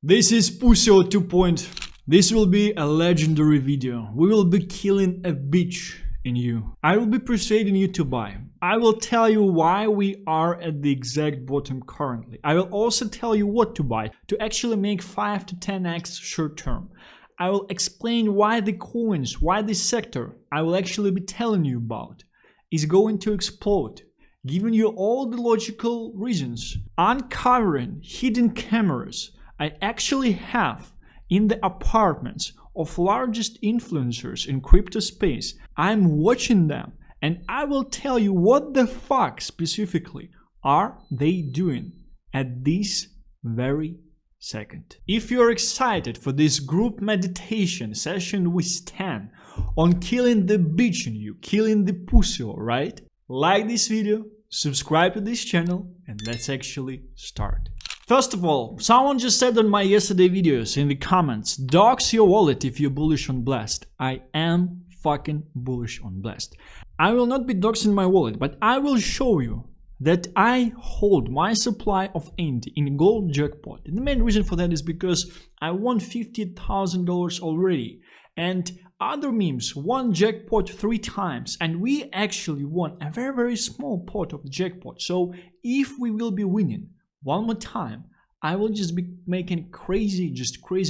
This is Pusio 2.0. This will be a legendary video. We will be killing a bitch in you. I will be persuading you to buy. I will tell you why we are at the exact bottom currently. I will also tell you what to buy to actually make 5 to 10x short term. I will explain why the coins, why this sector I will actually be telling you about is going to explode, giving you all the logical reasons, uncovering hidden cameras I actually have in the apartments of largest influencers in crypto space. I'm watching them and I will tell you what the fuck specifically are they doing at this very second. If you're excited for this group meditation session with Stan on killing the bitch in you, killing the pussy, right? Like this video, subscribe to this channel, and let's actually start. First of all, someone just said on my yesterday videos in the comments, dox your wallet if you're bullish on Blast. I am fucking bullish on Blast. I will not be doxing my wallet, but I will show you that I hold my supply of AND in gold jackpot. And the main reason for that is because I won $50,000 already. And other memes won jackpot 3 times. And we actually won a very, very small pot of the jackpot. So if we will be winning one more time, I will just be making crazy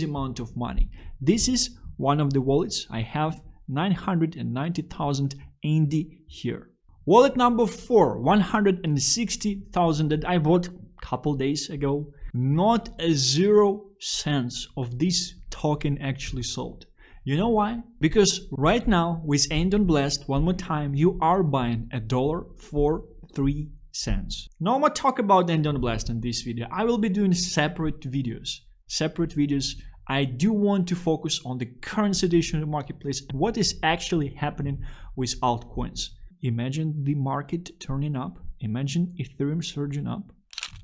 amount of money. This is one of the wallets. I have 990,000 AND here. Wallet number 4, 160,000 that I bought a couple days ago. Not a 0 cents of this token actually sold. You know why? Because right now with AND on Blast, one more time, you are buying $1 for 3 cents. No more talk about AND on Blast in this video. I will be doing separate videos. I do want to focus on the current situation in the marketplace, what is actually happening with altcoins. Imagine the market turning up. Imagine Ethereum surging up.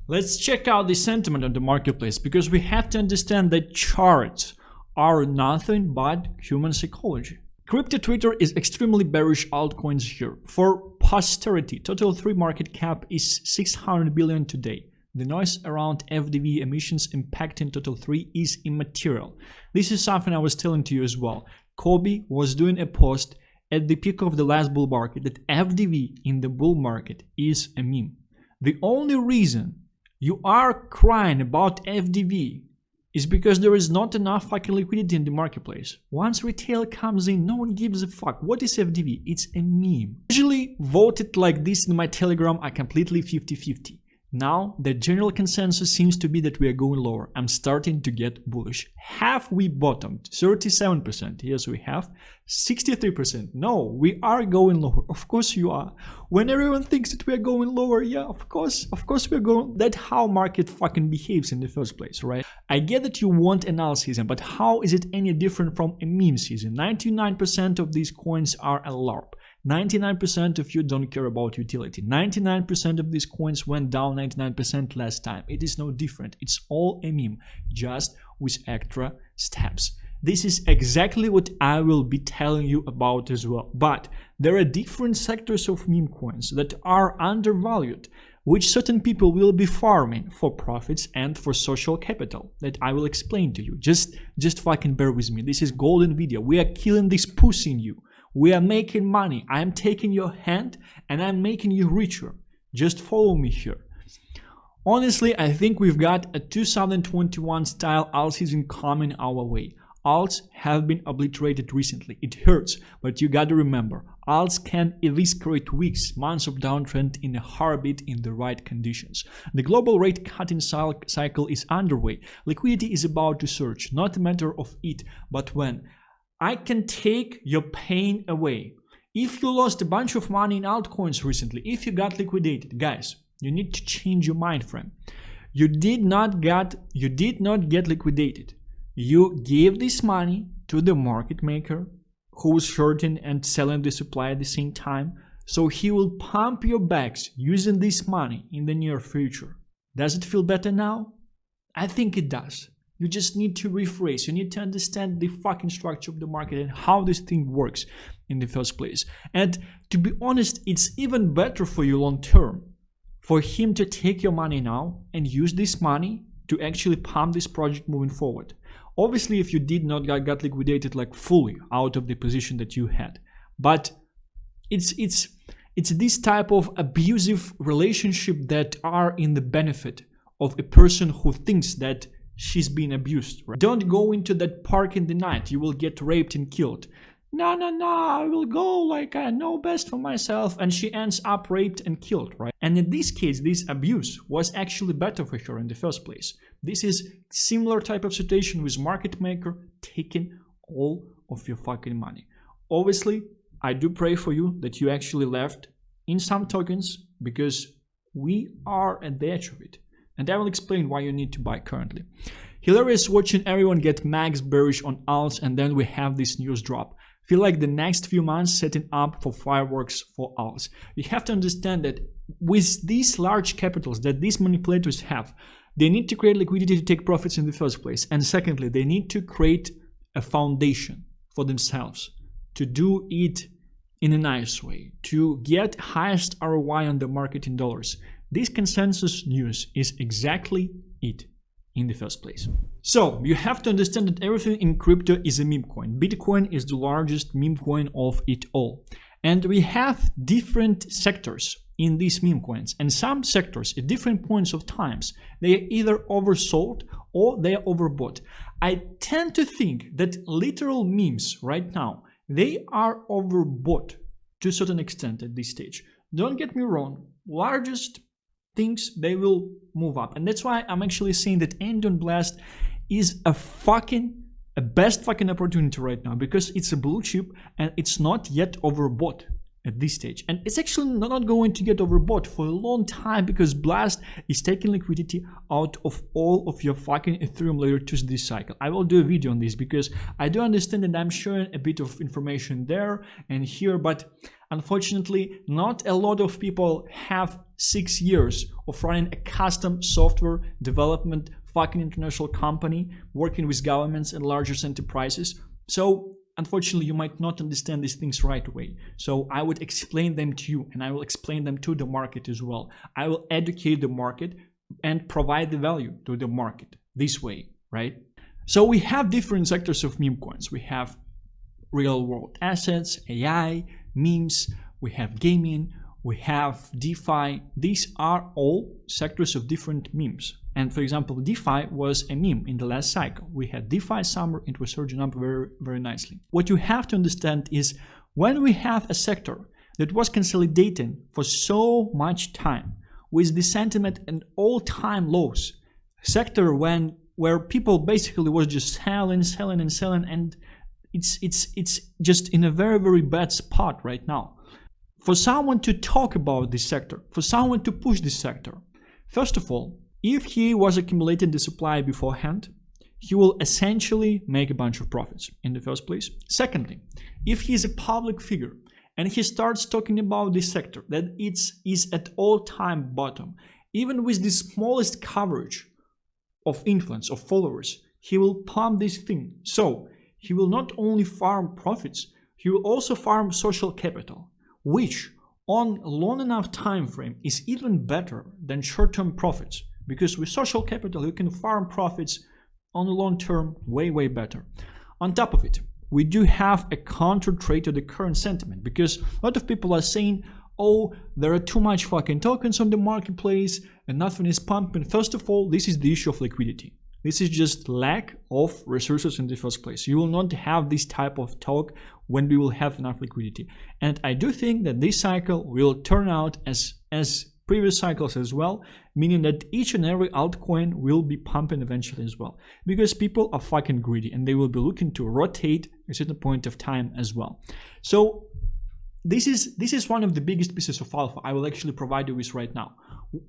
Let's check out the sentiment on the marketplace, because we have to understand that charts are nothing but human psychology. Crypto Twitter is extremely bearish altcoins here. For posterity, total 3 market cap is 600 billion today. The noise around FDV emissions impacting total 3 is immaterial. This is something I was telling to you as well. Kobe was doing a post at the peak of the last bull market that FDV in the bull market is a meme. The only reason you are crying about FDV is because there is not enough fucking liquidity in the marketplace. Once retail comes in, no one gives a fuck. What is FDV? It's a meme. Usually voted like this in my Telegram are completely 50-50. Now, the general consensus seems to be that we are going lower. I'm starting to get bullish. Have we bottomed? 37%. Yes, we have. 63%. No, we are going lower. Of course you are. When everyone thinks that we are going lower, yeah, of course we're going. That's how market fucking behaves in the first place, right? I get that you want an alt season, but how is it any different from a meme season? 99% of these coins are a LARP. 99% of you don't care about utility. 99% of these coins went down 99% last time. It is no different. It's all a meme, just with extra steps. This is exactly what I will be telling you about as well. But there are different sectors of meme coins that are undervalued, which certain people will be farming for profits and for social capital that I will explain to you. Just fucking bear with me. This is golden video. We are killing this pussy in you. We are making money. I am taking your hand and I'm making you richer. Just follow me here. Honestly, I think we've got a 2021 style alt season coming our way. Alts have been obliterated recently. It hurts, but you gotta remember, alts can eviscerate weeks, months of downtrend in a heartbeat in the right conditions. The global rate cutting cycle is underway. Liquidity is about to surge, not a matter of it, but when. I can take your pain away. If you lost a bunch of money in altcoins recently, if you got liquidated, guys, you need to change your mind frame. You did not get liquidated. You gave this money to the market maker who was shorting and selling the supply at the same time, so he will pump your bags using this money in the near future. Does it feel better now? I think it does. You just need to rephrase. You need to understand the fucking structure of the market and how this thing works in the first place. And to be honest, it's even better for you long term for him to take your money now and use this money to actually pump this project moving forward. Obviously, if you did not got liquidated like fully out of the position that you had, but it's this type of abusive relationship that are in the benefit of a person who thinks that she's being abused. Right? Don't go into that park in the night. You will get raped and killed. No, I will go like I know best for myself. And she ends up raped and killed, right? And in this case, this abuse was actually better for her in the first place. This is similar type of situation with market maker taking all of your fucking money. Obviously, I do pray for you that you actually left in some tokens because we are at the edge of it. And I will explain why you need to buy currently. Hilarious watching everyone get max bearish on alts and then we have this news drop. Feel like the next few months setting up for fireworks for alts. You have to understand that with these large capitals that these manipulators have, they need to create liquidity to take profits in the first place. And secondly, they need to create a foundation for themselves to do it in a nice way, to get highest ROI on the market in dollars. This consensus news is exactly it in the first place. So you have to understand that everything in crypto is a meme coin. Bitcoin is the largest meme coin of it all. And we have different sectors in these meme coins. And some sectors at different points of times, they are either oversold or they are overbought. I tend to think that literal memes right now, they are overbought to a certain extent at this stage. Don't get me wrong, largest things, they will move up. And that's why I'm actually saying that End Blast is a best fucking opportunity right now because it's a blue chip and it's not yet overbought at this stage. And it's actually not going to get overbought for a long time because Blast is taking liquidity out of all of your fucking Ethereum layer 2 this cycle. I will do a video on this because I do understand that I'm sharing a bit of information there and here, but unfortunately, not a lot of people have 6 years of running a custom software development fucking international company working with governments and larger enterprises. So unfortunately, you might not understand these things right away. So I would explain them to you and I will explain them to the market as well. I will educate the market and provide the value to the market this way, right? So we have different sectors of meme coins. We have real world assets, AI, memes, we have gaming, we have DeFi. These are all sectors of different memes. And for example, DeFi was a meme in the last cycle. We had DeFi summer, it was surging up very, very nicely. What you have to understand is when we have a sector that was consolidating for so much time with the sentiment and all-time lows, sector where people basically was just selling, and it's just in a very, very bad spot right now. For someone to talk about this sector, for someone to push this sector, first of all, if he was accumulating the supply beforehand, he will essentially make a bunch of profits in the first place. Secondly, if he is a public figure and he starts talking about this sector, that it is at all-time bottom, even with the smallest coverage of influence, of followers, he will pump this thing. So he will not only farm profits, he will also farm social capital, which on a long enough time frame is even better than short-term profits. Because with social capital, you can farm profits on the long term way, way better. On top of it, we do have a counter trade to the current sentiment because a lot of people are saying, oh, there are too much fucking tokens on the marketplace and nothing is pumping. First of all, this is the issue of liquidity. This is just lack of resources in the first place. You will not have this type of talk when we will have enough liquidity. And I do think that this cycle will turn out as previous cycles as well, meaning that each and every altcoin will be pumping eventually as well, because people are fucking greedy and they will be looking to rotate at a certain point of time as well. So this is one of the biggest pieces of alpha I will actually provide you with right now.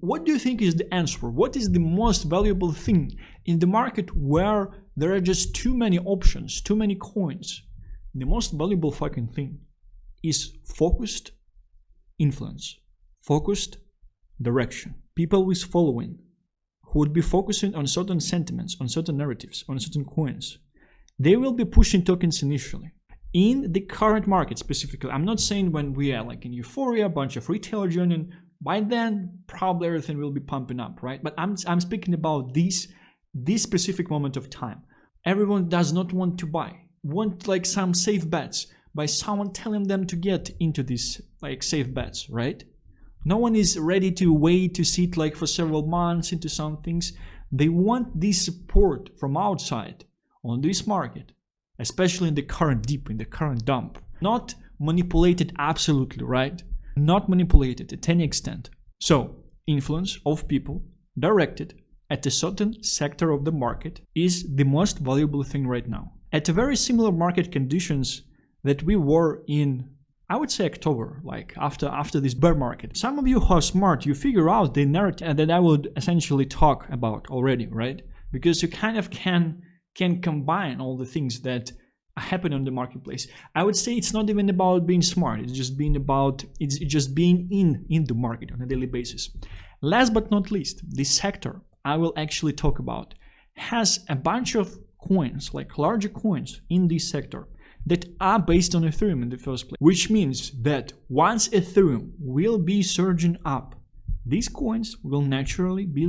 What do you think is the answer? What is the most valuable thing in the market where there are just too many options, too many coins? The most valuable fucking thing is focused influence, focused direction. People with following who would be focusing on certain sentiments, on certain narratives, on certain coins, they will be pushing tokens initially. In the current market specifically, I'm not saying when we are like in euphoria, a bunch of retailers joining, by then probably everything will be pumping up, right? But I'm speaking about this this specific moment of time. Everyone does not want to buy, want like some safe bets by someone telling them to get into these like safe bets, right? No one is ready to wait to sit like for several months into some things. They want this support from outside on this market, especially in the current dip, in the current dump. Not manipulated absolutely, right? Not manipulated at any extent. So, influence of people directed at a certain sector of the market is the most valuable thing right now. At a very similar market conditions that we were in, I would say October, like after this bear market. Some of you who are smart, you figure out the narrative that I would essentially talk about already, right? Because you kind of can combine all the things that happen on the marketplace. I would say it's not even about being smart, it's just being in the market on a daily basis. Last but not least, this sector I will actually talk about has a bunch of coins, like larger coins in this sector that are based on Ethereum in the first place, which means that once Ethereum will be surging up, these coins will naturally be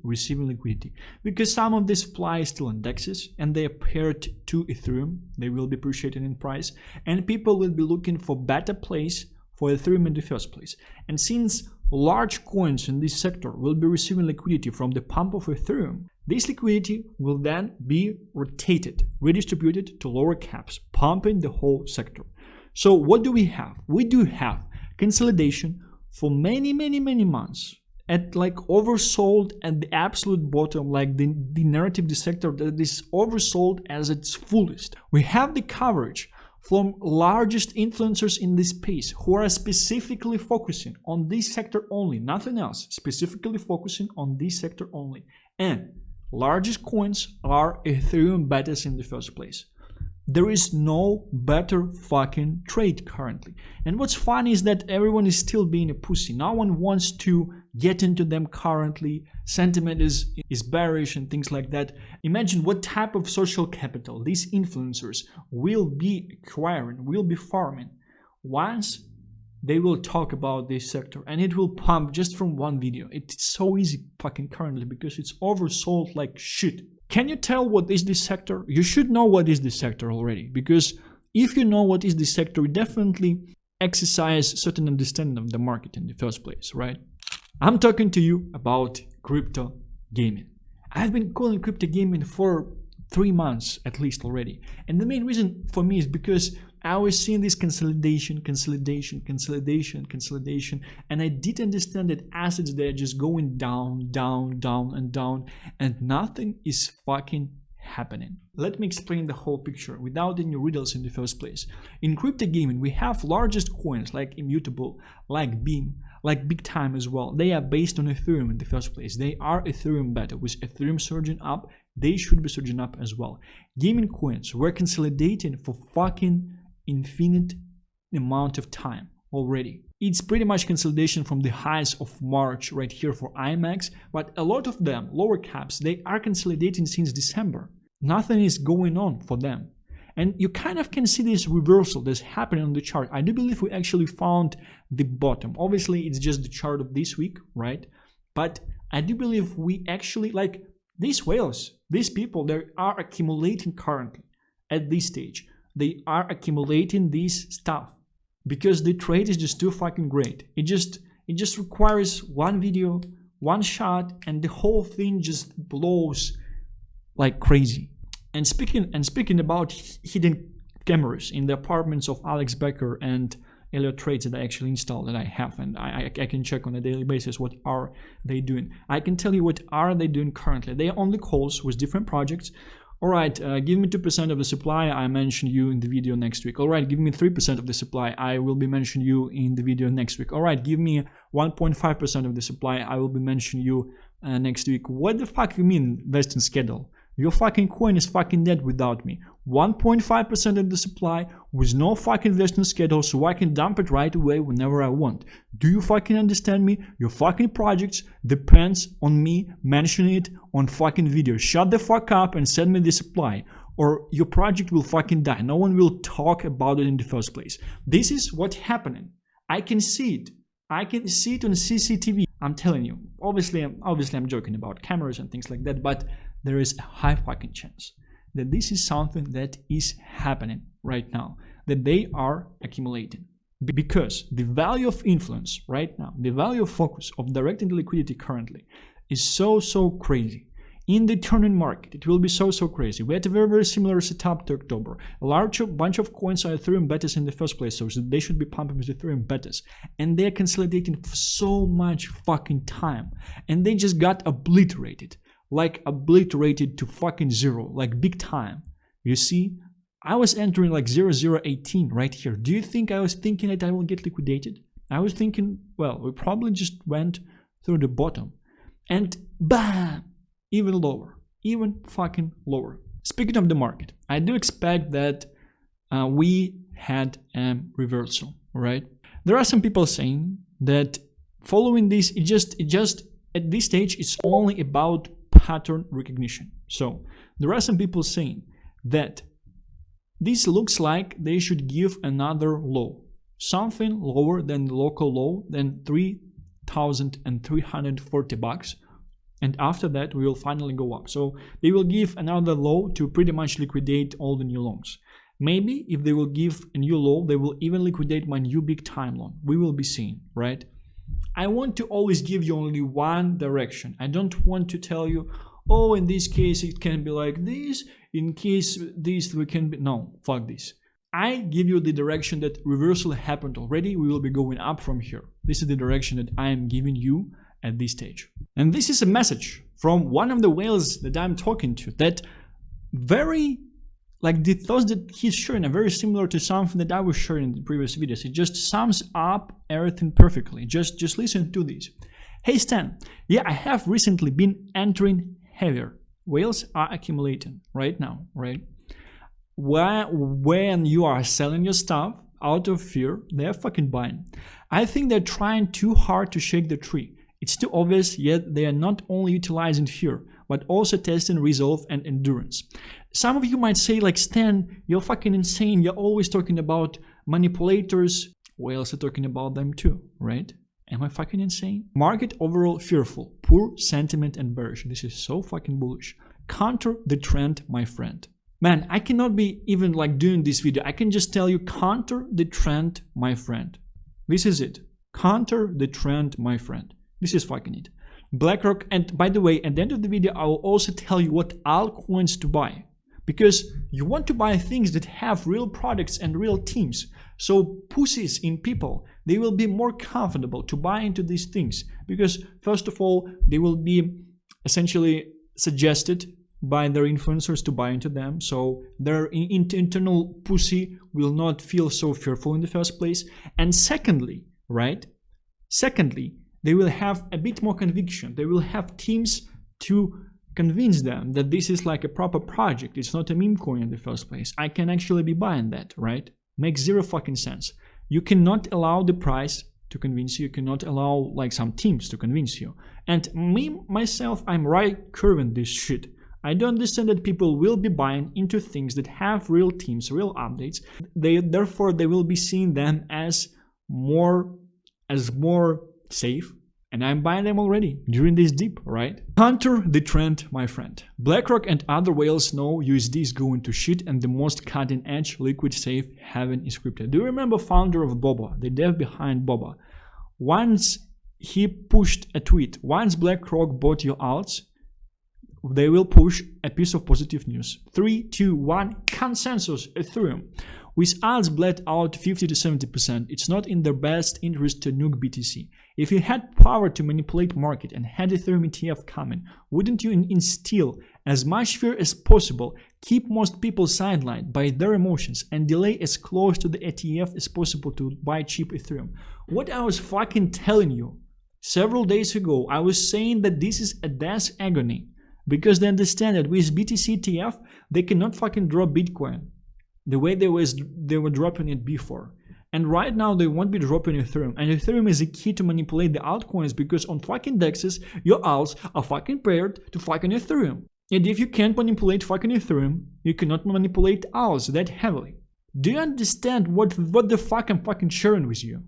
receiving liquidity because some of this supply is still in DEXs and they are paired to Ethereum. They will be appreciated in price and people will be looking for better place for Ethereum in the first place. And since large coins in this sector will be receiving liquidity from the pump of Ethereum, this liquidity will then be rotated, redistributed to lower caps, pumping the whole sector. So what do we have? We do have consolidation for many months at like oversold at the absolute bottom, like the narrative, the sector that is oversold as its fullest. We have the coverage from largest influencers in this space who are specifically focusing on this sector only, nothing else, specifically focusing on this sector only. And largest coins are Ethereum betas in the first place. There is no better fucking trade currently. And what's funny is that everyone is still being a pussy. No one wants to get into them currently. Sentiment is bearish and things like that. Imagine what type of social capital these influencers will be acquiring, will be farming once they will talk about this sector, and it will pump just from one video. It's so easy fucking currently because it's oversold like shit. Can you tell what is this sector? You should know what is this sector already, because if you know what is this sector, you definitely exercise certain understanding of the market in the first place, right? I'm talking to you about crypto gaming. I've been calling crypto gaming for 3 months at least already. And the main reason for me is because I was seeing this consolidation, and I did understand that assets, they're just going down, and nothing is fucking happening. Let me explain the whole picture without any riddles in the first place. In crypto gaming, we have largest coins like Immutable, like Beam, like Big Time as well. They are based on Ethereum in the first place. They are Ethereum beta. With Ethereum surging up, they should be surging up as well. Gaming coins were consolidating for fucking infinite amount of time already. It's pretty much consolidation from the highs of March right here for IMAX, but a lot of them, lower caps, they are consolidating since December. Nothing is going on for them. And you kind of can see this reversal that's happening on the chart. I do believe we actually found the bottom. Obviously, it's just the chart of this week, right? But I do believe we actually, like these whales, these people, they are accumulating currently at this stage. They are accumulating this stuff because the trade is just too fucking great. It just requires one video, one shot, and the whole thing just blows like crazy. And speaking about hidden cameras in the apartments of Alex Becker and Elliot Trades that I actually installed, that I have, and I can check on a daily basis what are they doing. I can tell you what are they doing currently. They are on the calls with different projects. All right, give me 2% of the supply, I mention you in the video next week. All right, give me 3% of the supply, I will be mentioning you in the video next week. All right, give me 1.5% of the supply, I will be mentioning you next week. What the fuck you mean, vesting schedule? Your fucking coin is fucking dead without me. 1.5% of the supply with no fucking vesting schedule, so I can dump it right away whenever I want. Do you fucking understand me? Your fucking projects depends on me mentioning it on fucking video. Shut the fuck up and send me the supply, or your project will fucking die. No one will talk about it in the first place. This is what's happening. I can see it. I can see it on CCTV. I'm telling you. Obviously I'm joking about cameras and things like that, but there is a high fucking chance that this is something that is happening right now, that they are accumulating. Because the value of influence right now, the value of focus of directing the liquidity currently is so crazy. In the turning market, it will be so crazy. We had a very similar setup to October. A large bunch of coins are Ethereum betas in the first place, so they should be pumping with Ethereum betas. And they're consolidating for so much fucking time. And they just got obliterated. Like obliterated to fucking zero, like big time. You see? I was entering like 0018 right here. Do you think I was thinking that I will get liquidated? I was thinking, well, we probably just went through the bottom. And bam! Even lower. Even fucking lower. Speaking of the market, I do expect that we had a reversal, right? There are some people saying that following this, it just at this stage, it's only about pattern recognition. So there are some people saying that this looks like they should give another low, something lower than the local low, than $3,340, and after that we will finally go up. So they will give another low to pretty much liquidate all the new longs. Maybe if they will give a new low, they will even liquidate my new big time long. We will be seeing, right? I want to always give you only one direction. I don't want to tell you, oh, in this case it can be like this, in case this we can be, no, fuck this. I give you the direction that reversal happened already, we will be going up from here. This is the direction that I am giving you at this stage. And this is a message from one of the whales that I'm talking to, that very, like the thoughts that he's sharing are very similar to something that I was sharing in the previous videos. It just sums up everything perfectly. Just listen to this. Hey Stan, yeah, I have recently been entering heavier. Whales are accumulating right now, right? When you are selling your stuff out of fear, they're fucking buying. I think they're trying too hard to shake the tree. It's too obvious, yet they are not only utilizing fear, but also testing resolve and endurance. Some of you might say, like, Stan, you're fucking insane. You're always talking about manipulators. Whales are talking about them too, right? Am I fucking insane? Market overall fearful, poor sentiment and bearish. This is so fucking bullish. Counter the trend, my friend. Man, I cannot be even like doing this video. I can just tell you, counter the trend, my friend. This is it. Counter the trend, my friend. This is fucking it. BlackRock, and by the way, at the end of the video, I will also tell you what altcoins to buy. Because you want to buy things that have real products and real teams. So pussies in people, they will be more comfortable to buy into these things. Because first of all, they will be essentially suggested by their influencers to buy into them. So their internal pussy will not feel so fearful in the first place. And secondly, right? Secondly, they will have a bit more conviction. They will have teams to convince them that this is like a proper project. It's not a meme coin in the first place. I can actually be buying that, right? Makes zero fucking sense. You cannot allow the price to convince you. You cannot allow like some teams to convince you. And me, myself, I'm right curving this shit. I don't understand that people will be buying into things that have real teams, real updates. Therefore, they will be seeing them as more safe. And I'm buying them already during this dip, right? Counter the trend, my friend. BlackRock and other whales know USD is going to shit and the most cutting edge liquid safe haven is crypto. Do you remember founder of Boba, the dev behind Boba? Once he pushed a tweet, once BlackRock bought your alts, they will push a piece of positive news. 3, 2, 1, consensus, Ethereum. With alts bled out 50 to 70%, it's not in their best interest to nuke BTC. If you had power to manipulate market and had Ethereum ETF coming, wouldn't you instill as much fear as possible, keep most people sidelined by their emotions, and delay as close to the ETF as possible to buy cheap Ethereum? What I was fucking telling you several days ago, I was saying that this is a death agony. Because they understand that with BTC ETF, they cannot fucking drop Bitcoin the way they were dropping it before. And right now they won't be dropping Ethereum. And Ethereum is a key to manipulate the altcoins, because on fucking dexes, your alts are fucking paired to fucking Ethereum. And if you can't manipulate fucking Ethereum, you cannot manipulate alts that heavily. Do you understand what the fuck I'm fucking sharing with you?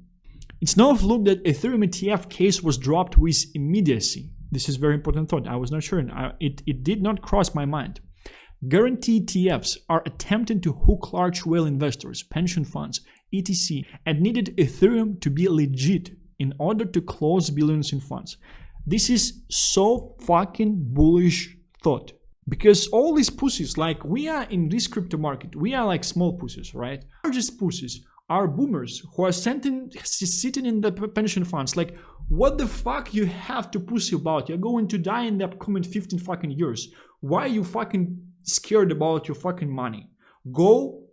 It's no fluke that Ethereum ETF case was dropped with immediacy. This is very important thought. I was not sure. It did not cross my mind. Guarantee ETFs are attempting to hook large whale investors, pension funds, etc., and needed Ethereum to be legit in order to close billions in funds. This is so fucking bullish thought. Because all these pussies, like we are in this crypto market, we are like small pussies, right? Largest pussies are boomers who are sitting in the pension funds. Like, what the fuck you have to pussy about? You're going to die in the upcoming 15 fucking years. Why are you fucking scared about your fucking money? Go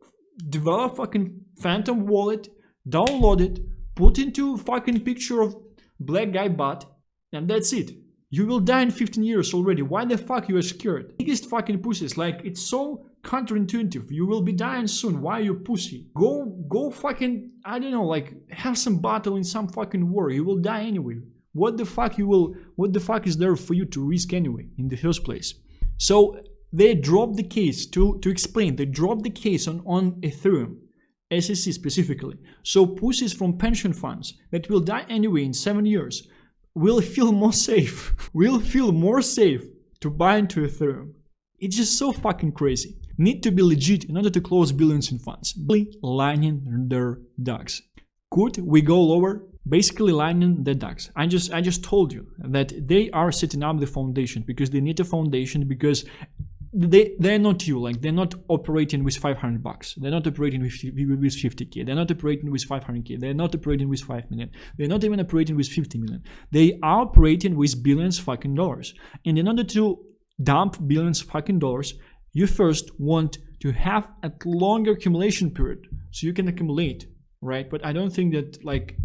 develop fucking Phantom wallet, download it, put into fucking picture of black guy butt, and that's it. You will die in 15 years already. Why the fuck you are scared? Biggest fucking pussies. Like, it's so counterintuitive. You will be dying soon. Why you pussy? Go fucking, I don't know, like, have some battle in some fucking war. You will die anyway. What the fuck is there for you to risk anyway in the first place? So they dropped the case to explain. They dropped the case on Ethereum, SEC specifically. So pussies from pension funds that will die anyway in 7 years will feel more safe. Will feel more safe to buy into Ethereum. It's just so fucking crazy. Need to be legit in order to close billions in funds. Lining their ducks. Could we go lower? Basically lining the ducks. I just told you that they are setting up the foundation because they need a foundation, because they're not you, like they're not operating with $500. They're not operating with 50k. They're not operating with 500k. They're not operating with 5 million. They're not even operating with 50 million. They are operating with billions fucking dollars. And in order to dump billions fucking dollars, you first want to have a longer accumulation period so you can accumulate, right? But I don't think that like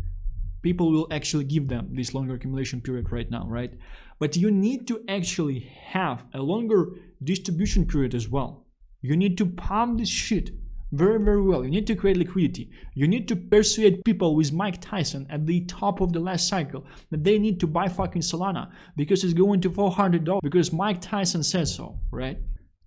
people will actually give them this longer accumulation period right now, right? But you need to actually have a longer distribution period as well. You need to pump this shit very, very well. You need to create liquidity. You need to persuade people with Mike Tyson at the top of the last cycle that they need to buy fucking Solana because it's going to $400 because Mike Tyson said so, right?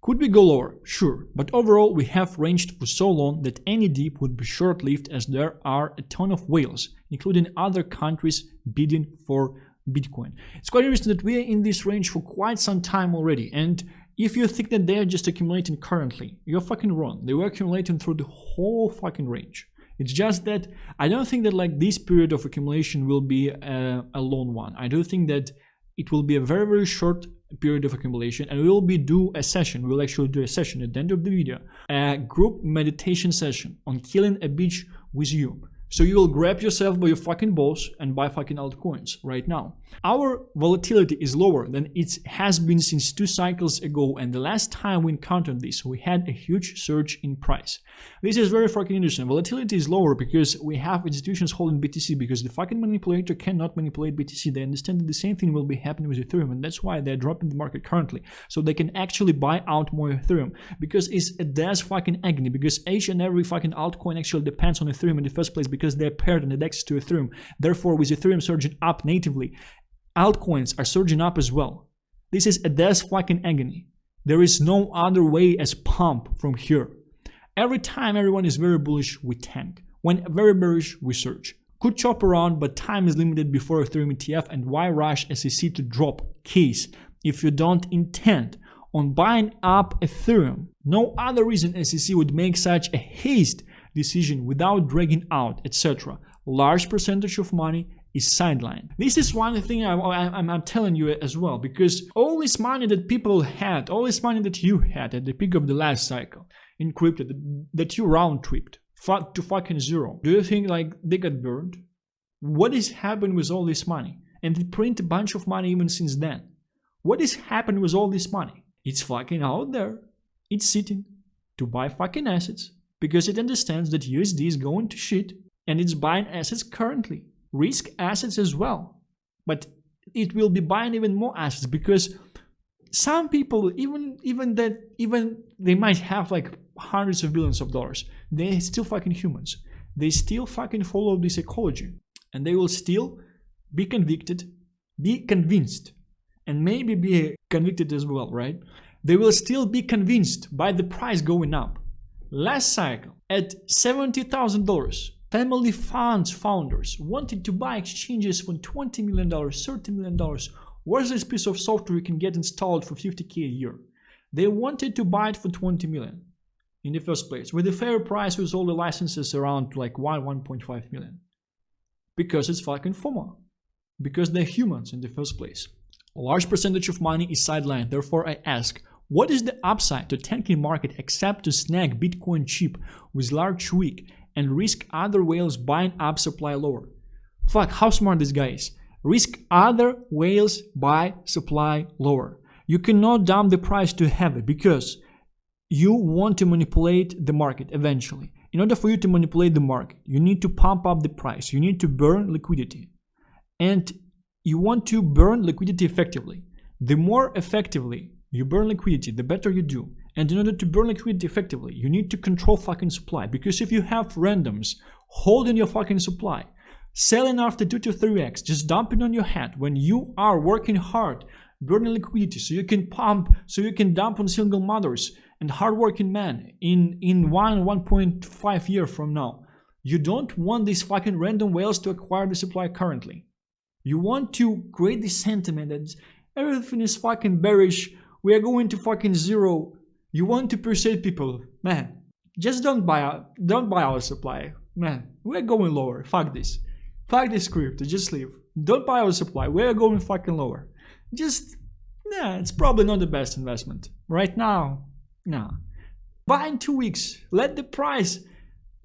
Could we go lower? Sure, but overall we have ranged for so long that any dip would be short-lived, as there are a ton of whales, including other countries bidding for Bitcoin. It's quite interesting that we are in this range for quite some time already, and if you think that they are just accumulating currently, you're fucking wrong. They were accumulating through the whole fucking range. It's just that I don't think that like this period of accumulation will be a long one. I do think that it will be a very, very short period of accumulation, and we'll actually do a session at the end of the video, a group meditation session on killing a bitch with you. So you will grab yourself by your fucking balls and buy fucking altcoins right now. Our volatility is lower than it has been since 2 cycles ago, and the last time we encountered this, we had a huge surge in price. This is very fucking interesting. Volatility is lower because we have institutions holding BTC, because the fucking manipulator cannot manipulate BTC. They understand that the same thing will be happening with Ethereum, and that's why they're dropping the market currently, so they can actually buy out more Ethereum, because it's a death fucking agony, because each and every fucking altcoin actually depends on Ethereum in the first place, because they're paired and indexed to Ethereum. Therefore, with Ethereum surging up natively, altcoins are surging up as well. This is a death fucking agony. There is no other way as pump from here. Every time everyone is very bullish, we tank. When very bearish, we surge. Could chop around, but time is limited before Ethereum ETF, and why rush SEC to drop case if you don't intend on buying up Ethereum? No other reason SEC would make such a haste decision without dragging out, etc. Large percentage of money is sidelined. This is one thing I'm telling you as well, because all this money that people had, all this money that you had at the peak of the last cycle in crypto, that you round-tripped to fucking zero, do you think like they got burned? What is happening with all this money? And they print a bunch of money even since then. What is happening with all this money? It's fucking out there. It's sitting to buy fucking assets, because it understands that USD is going to shit, and it's buying assets currently. Risk assets as well. But it will be buying even more assets, because some people, even they might have like hundreds of billions of dollars, they're still fucking humans. They still fucking follow this ecology, and they will still be convinced, and maybe be convicted as well, right? They will still be convinced by the price going up. Last cycle, at $70,000, Family funds founders wanted to buy exchanges for $20 million, $30 million. Where's this piece of software you can get installed for $50K a year? They wanted to buy it for $20 million in the first place, with a fair price with all the licenses around like $1.5 million. Because it's fucking FOMO. Because they're humans in the first place. A large percentage of money is sidelined. Therefore, I ask, what is the upside to tanking market except to snag Bitcoin cheap with large wick and risk other whales buying up supply lower? Fuck, how smart this guy is. Risk other whales buy supply lower. You cannot dump the price to heavy because you want to manipulate the market eventually. In order for you to manipulate the market, you need to pump up the price. You need to burn liquidity. And you want to burn liquidity effectively. The more effectively you burn liquidity, the better you do. And in order to burn liquidity effectively, you need to control fucking supply. Because if you have randoms holding your fucking supply, selling after 2 to 3x, just dumping on your head when you are working hard, burning liquidity so you can pump, so you can dump on single mothers and hardworking men in 1.5 years from now. You don't want these fucking random whales to acquire the supply currently. You want to create this sentiment that everything is fucking bearish, we are going to fucking zero. You want to persuade people, man, just don't buy our supply. Man, we're going lower. Fuck this. Fuck this crypto, just leave. Don't buy our supply, we're going fucking lower. It's probably not the best investment. Right now, no. Buy in 2 weeks. Let the price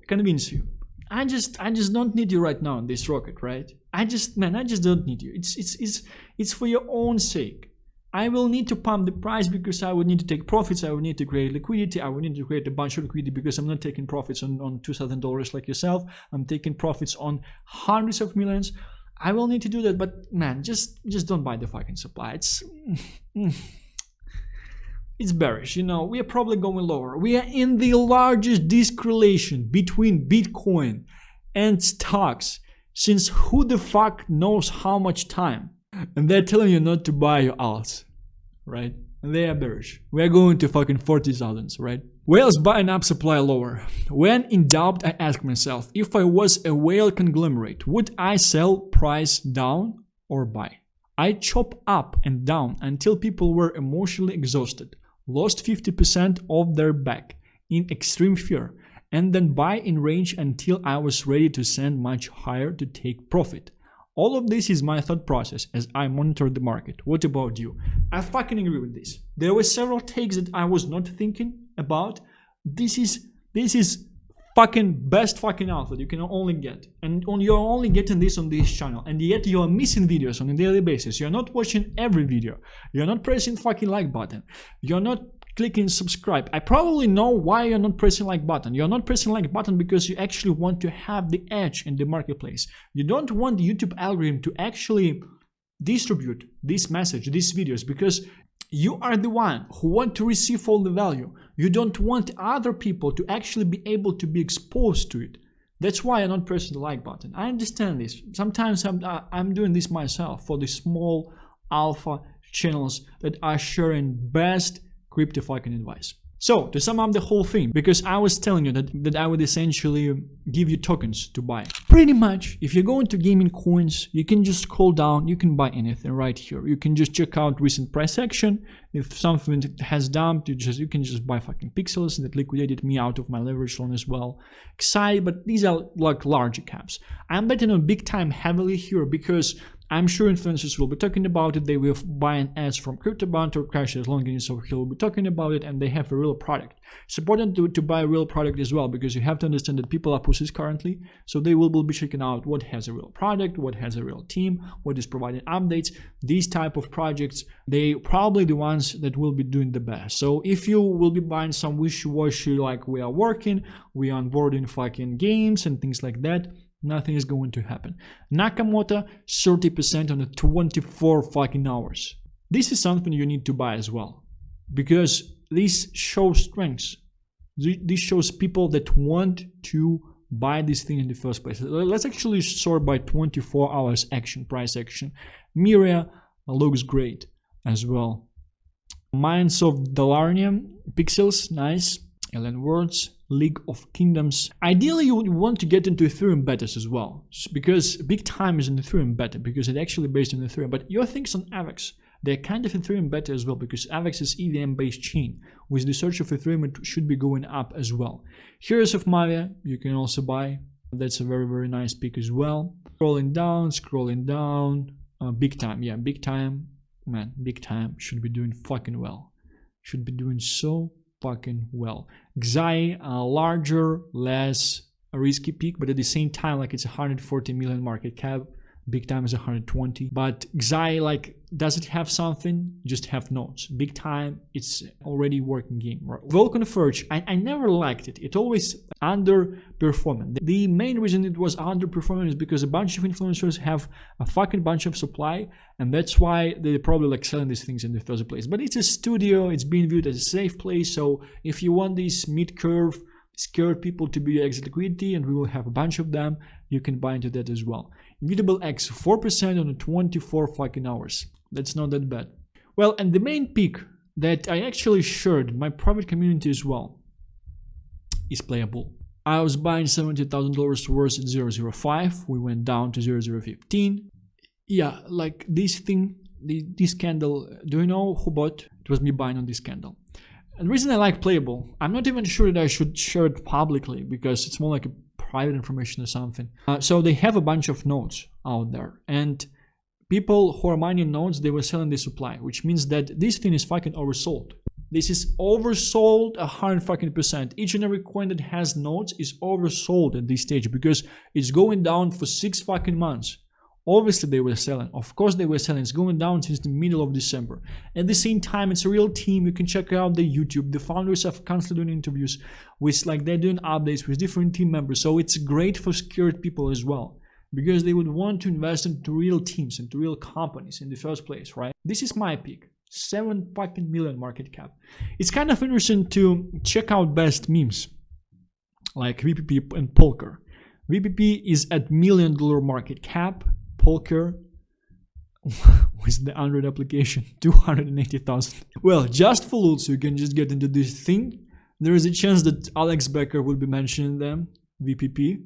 convince you. I just don't need you right now in this rocket, right? I just don't need you. It's for your own sake. I will need to pump the price because I would need to take profits. I would need to create liquidity. I would need to create a bunch of liquidity because I'm not taking profits on $2,000 like yourself. I'm taking profits on hundreds of millions. I will need to do that, but man, just don't buy the fucking supply. It's bearish, you know. We are probably going lower. We are in the largest discorrelation between Bitcoin and stocks since who the fuck knows how much time. And they're telling you not to buy your alts, right? And they are bearish. We are going to fucking 40,000s, right? Whales buying up supply lower. When in doubt, I ask myself, if I was a whale conglomerate, would I sell price down or buy? I chop up and down until people were emotionally exhausted, lost 50% of their back in extreme fear, and then buy in range until I was ready to send much higher to take profit. All of this is my thought process as I monitor the market. What about you? I fucking agree with this. There were several takes that I was not thinking about. This is fucking best fucking alpha you can only get. And you're only getting this on this channel. And yet you're missing videos on a daily basis. You're not watching every video. You're not pressing fucking like button. You're not clicking subscribe. I probably know why you're not pressing like button. You're not pressing like button because you actually want to have the edge in the marketplace. You don't want the YouTube algorithm to actually distribute this message, these videos, because you are the one who want to receive all the value. You don't want other people to actually be able to be exposed to it. That's why I'm not pressing the like button. I understand this. Sometimes I'm doing this myself for the small alpha channels that are sharing best crypto fucking advice. So to sum up the whole thing, because I was telling you that I would essentially give you tokens to buy. Pretty much, if you go into gaming coins, you can just scroll down, you can buy anything right here. You can just check out recent price action. If something has dumped, you can just buy fucking pixels. That liquidated me out of my leverage loan as well. Excited, but these are like larger caps. I'm betting on big time heavily here because I'm sure influencers will be talking about it. They will buy an ads from CryptoBand or Crash as long as so he will be talking about it, and they have a real product. It's important to buy a real product as well, because you have to understand that people are pussies currently, so they will be checking out what has a real product, what has a real team, what is providing updates. These type of projects, they probably the ones that will be doing the best. So if you will be buying some wishy-washy like we are working, we are onboarding fucking games and things like that, nothing is going to happen. Nakamoto 30% on the 24 fucking hours. This is something you need to buy as well, because this shows strengths. This shows people that want to buy this thing in the first place. Let's actually sort by 24 hours action, price action. Miria looks great as well. Mines of Dalarnium, pixels, nice. Alien Words League of Kingdoms. Ideally, you would want to get into Ethereum betas as well, because big time is in Ethereum beta, because it's actually based on Ethereum. But your things on AVAX, they're kind of Ethereum beta as well, because AVAX is EVM-based chain. With the search of Ethereum, it should be going up as well. Heroes of Mavia, you can also buy. That's a very, very nice pick as well. Scrolling down. Big time, yeah, big time. Man, big time should be doing fucking well. Should be doing so fucking well. Xai, larger, less risky pick, but at the same time, like, it's 140 million market cap. Big time is 120. But Xai, like, does it have something? Just have nodes. Big time, it's already working game. Vulcan Forge, I never liked it. It always underperformed. The main reason it was underperforming is because a bunch of influencers have a fucking bunch of supply, and that's why they're probably like selling these things in the first place. But it's a studio, it's being viewed as a safe place, so if you want these mid-curve, scared people to be exit liquidity, and we will have a bunch of them, you can buy into that as well. Immutable X, 4% on the 24 fucking hours. That's not that bad. Well, and the main pick that I actually shared in my private community as well is Playable. I was buying $70,000 towards 0.05. We went down to 0.015. Yeah, like this thing, this candle, do you know who bought? It was me buying on this candle. And the reason I like Playable, I'm not even sure that I should share it publicly, because it's more like a private information or something. So they have a bunch of nodes out there, and people who are mining nodes, they were selling the supply, which means that this thing is fucking oversold. This is oversold 100%. Each and every coin that has nodes is oversold at this stage, because it's going down for 6 fucking months. Obviously they were selling. Of course they were selling. It's going down since the middle of December. At the same time, it's a real team. You can check out the YouTube. The founders are constantly doing interviews with, like, they're doing updates with different team members. So it's great for scared people as well, because they would want to invest into real teams, into real companies in the first place, right? This is my pick. 7 fucking million market cap. It's kind of interesting to check out best memes like VPP and Polker. VPP is at $1 million market cap. Polker with the Android application 280,000. Well, just for loot, so you can just get into this thing. There is a chance that Alex Becker will be mentioning them, VPP,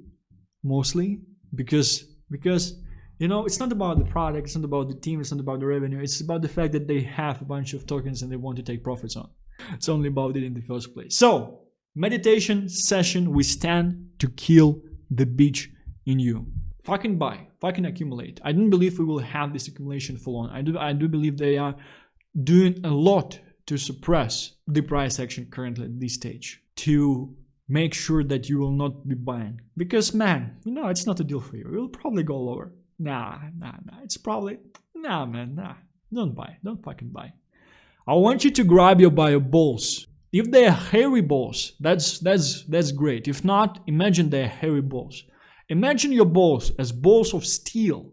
mostly, because you know, it's not about the product, it's not about the team, it's not about the revenue, it's about the fact that they have a bunch of tokens and they want to take profits on. It's only about it in the first place. So, meditation session, we stand to kill the bitch in you. Fucking buy, fucking accumulate. I don't believe we will have this accumulation for long. I do believe they are doing a lot to suppress the price action currently at this stage, to make sure that you will not be buying. Because, man, you know, it's not a deal for you. It will probably go lower. Nah. It's probably, nah, don't buy. Don't fucking buy. I want you to grab your balls. If they are hairy balls, that's great. If not, imagine they are hairy balls. Imagine your balls as balls of steel.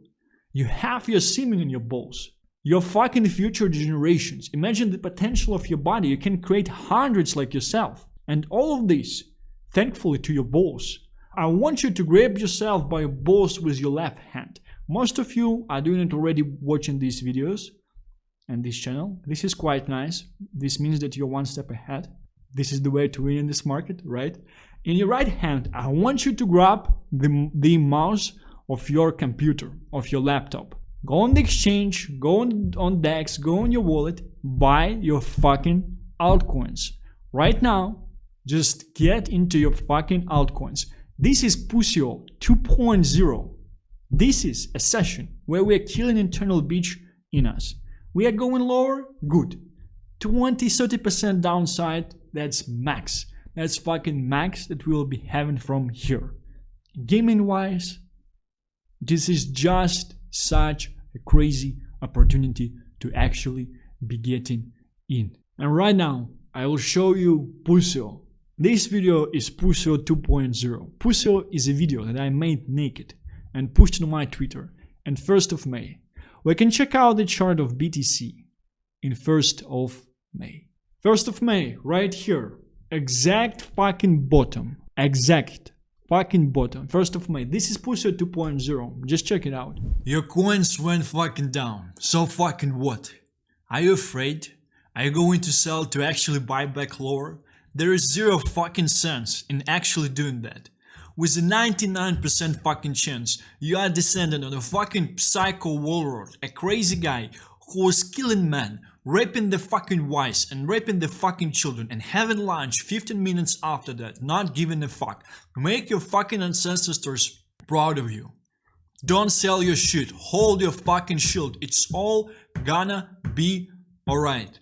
You have your semen in your balls. Your fucking future generations. Imagine the potential of your body. You can create hundreds like yourself. And all of this, thankfully to your balls. I want you to grab yourself by your balls with your left hand. Most of you are doing it already watching these videos and this channel. This is quite nice. This means that you're one step ahead. This is the way to win in this market, right? In your right hand, I want you to grab the mouse of your computer, of your laptop. Go on the exchange, go on DEX, go on your wallet, buy your fucking altcoins. Right now, just get into your fucking altcoins. This is Pusio 2.0. This is a session where we are killing internal bitch in us. We are going lower, good. 20-30% downside, that's max. That's fucking max that we will be having from here. Gaming wise, this is just such a crazy opportunity to actually be getting in. And right now, I will show you Pusio. This video is Pusio 2.0. Pusio is a video that I made naked and pushed on my Twitter on 1st of May. We can check out the chart of BTC in 1st of May. 1st of May, right here. Exact fucking bottom. Exact fucking bottom. 1st of May. This is Pusio 2.0. Just check it out. Your coins went fucking down. So fucking what? Are you afraid? Are you going to sell to actually buy back lower? There is zero fucking sense in actually doing that. With a 99% fucking chance, you are descendant on a fucking psycho warlord, a crazy guy who is killing men, raping the fucking wives and raping the fucking children and having lunch 15 minutes after that, not giving a fuck. Make your fucking ancestors proud of you. Don't sell your shit, hold your fucking shield, it's all gonna be alright.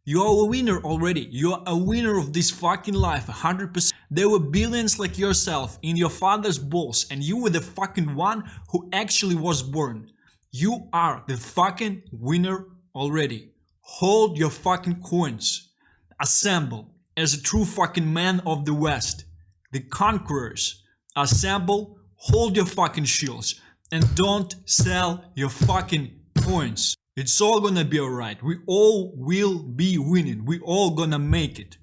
You are a winner already, you are a winner of this fucking life, 100%. There were billions like yourself in your father's balls and you were the fucking one who actually was born. You are the fucking winner already. Hold your fucking coins. Assemble as a true fucking man of the West. The conquerors. Assemble, hold your fucking shields. And don't sell your fucking coins. It's all gonna be alright. We all will be winning. We all gonna make it.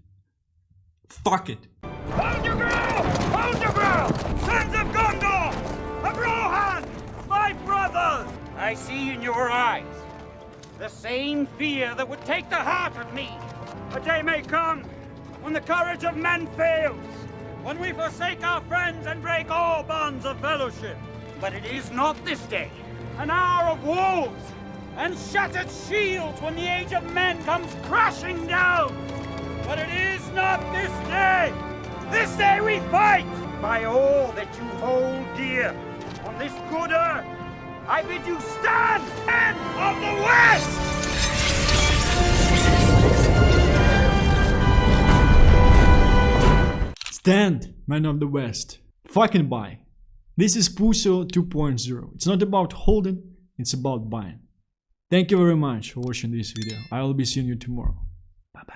Fuck it. Hold your ground! Hold your ground! Sons of Gondor! Of Rohan! My brothers! I see in your eyes the same fear that would take the heart of me. A day may come when the courage of men fails, when we forsake our friends and break all bonds of fellowship. But it is not this day, an hour of wolves and shattered shields when the age of men comes crashing down. But it is not this day. This day we fight by all that you hold dear on this good earth. I bid you stand, men of the West! Stand, men of the West. Fucking buy. This is Puso 2.0. It's not about holding, it's about buying. Thank you very much for watching this video. I will be seeing you tomorrow. Bye bye.